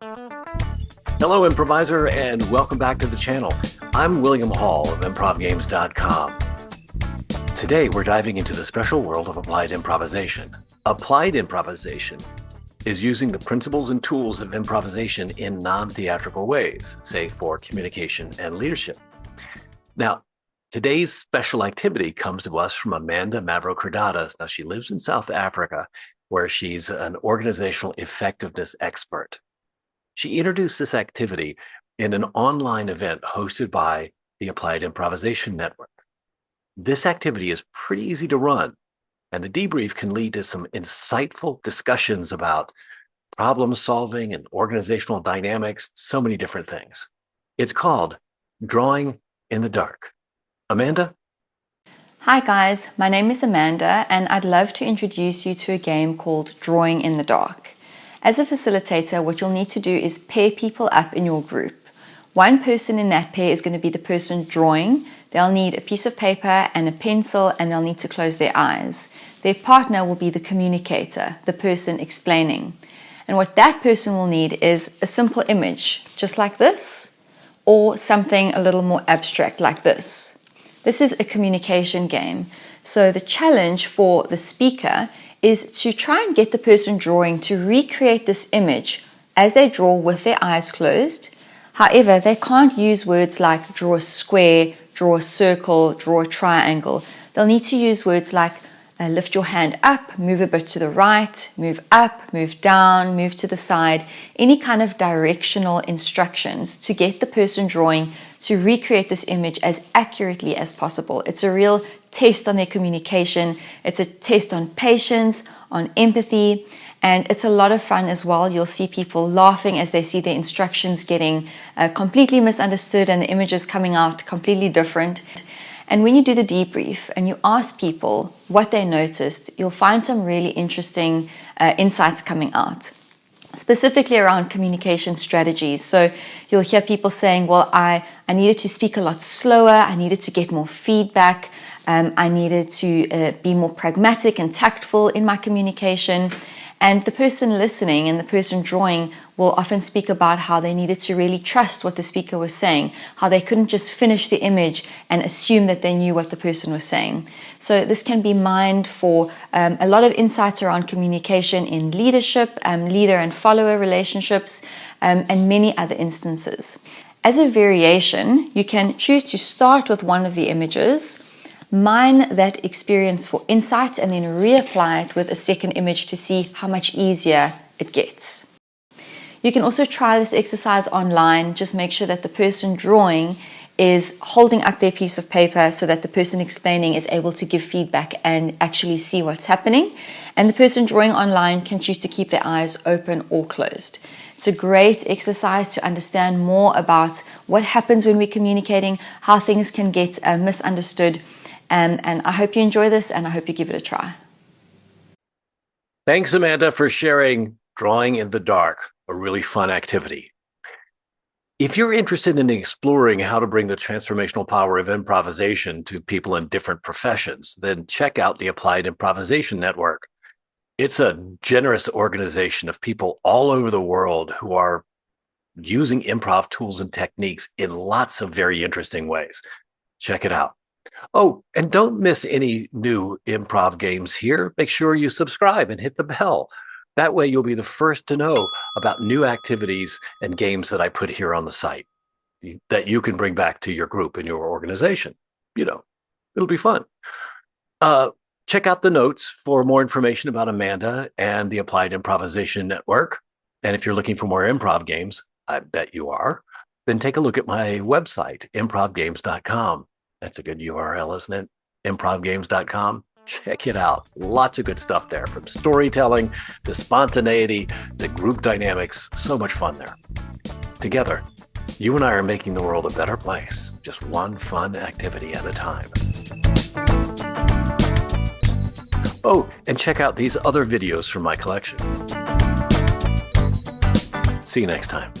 Hello, improviser, and welcome back to the channel. I'm William Hall of ImprovGames.com. Today, we're diving into the special world of applied improvisation. Applied improvisation is using the principles and tools of improvisation in non-theatrical ways, say for communication and leadership. Now, today's special activity comes to us from Amanda Mavro-Cradadas. Now, she lives in South Africa, where she's an organizational effectiveness expert. She introduced this activity in an online event hosted by the Applied Improvisation Network. This activity is pretty easy to run, and the debrief can lead to some insightful discussions about problem solving and organizational dynamics, so many different things. It's called Drawing in the Dark. Amanda? Hi guys, my name is Amanda, and I'd love to introduce you to a game called Drawing in the Dark. As a facilitator, what you'll need to do is pair people up in your group. One person in that pair is going to be the person drawing. They'll need a piece of paper and a pencil, and they'll need to close their eyes. Their partner will be the communicator, the person explaining. And what that person will need is a simple image, just like this, or something a little more abstract like this. This is a communication game. So the challenge for the speaker is to try and get the person drawing to recreate this image as they draw with their eyes closed. However, they can't use words like draw a square, draw a circle, draw a triangle. They'll need to use words like lift your hand up, move a bit to the right, move up, move down, move to the side, any kind of directional instructions to get the person drawing to recreate this image as accurately as possible. It's a real test on their communication. It's a test on patience, on empathy, and it's a lot of fun as well. You'll see people laughing as they see their instructions getting completely misunderstood and the images coming out completely different. And when you do the debrief and you ask people what they noticed, you'll find some really interesting insights coming out, specifically around communication strategies. So you'll hear people saying, well, I needed to speak a lot slower, I needed to get more feedback, I needed to be more pragmatic and tactful in my communication. And the person listening and the person drawing will often speak about how they needed to really trust what the speaker was saying, how they couldn't just finish the image and assume that they knew what the person was saying. So this can be mined for a lot of insights around communication in leadership, leader and follower relationships, and many other instances. As a variation, you can choose to start with one of the images, mine that experience for insight, and then reapply it with a second image to see how much easier it gets. You can also try this exercise online. Just make sure that the person drawing is holding up their piece of paper so that the person explaining is able to give feedback and actually see what's happening. And the person drawing online can choose to keep their eyes open or closed. It's a great exercise to understand more about what happens when we're communicating, how things can get misunderstood. And I hope you enjoy this, and I hope you give it a try. Thanks, Amanda, for sharing Drawing in the Dark, a really fun activity. If you're interested in exploring how to bring the transformational power of improvisation to people in different professions, then check out the Applied Improvisation Network. It's a generous organization of people all over the world who are using improv tools and techniques in lots of very interesting ways. Check it out. Oh, and don't miss any new improv games here. Make sure you subscribe and hit the bell. That way you'll be the first to know about new activities and games that I put here on the site that you can bring back to your group and your organization. You know, it'll be fun. Check out the notes for more information about Amanda and the Applied Improvisation Network. And if you're looking for more improv games, I bet you are, then take a look at my website, ImprovGames.com. That's a good URL, isn't it? ImprovGames.com. Check it out. Lots of good stuff there, from storytelling to spontaneity to group dynamics. So much fun there. Together, you and I are making the world a better place, just one fun activity at a time. Oh, and check out these other videos from my collection. See you next time.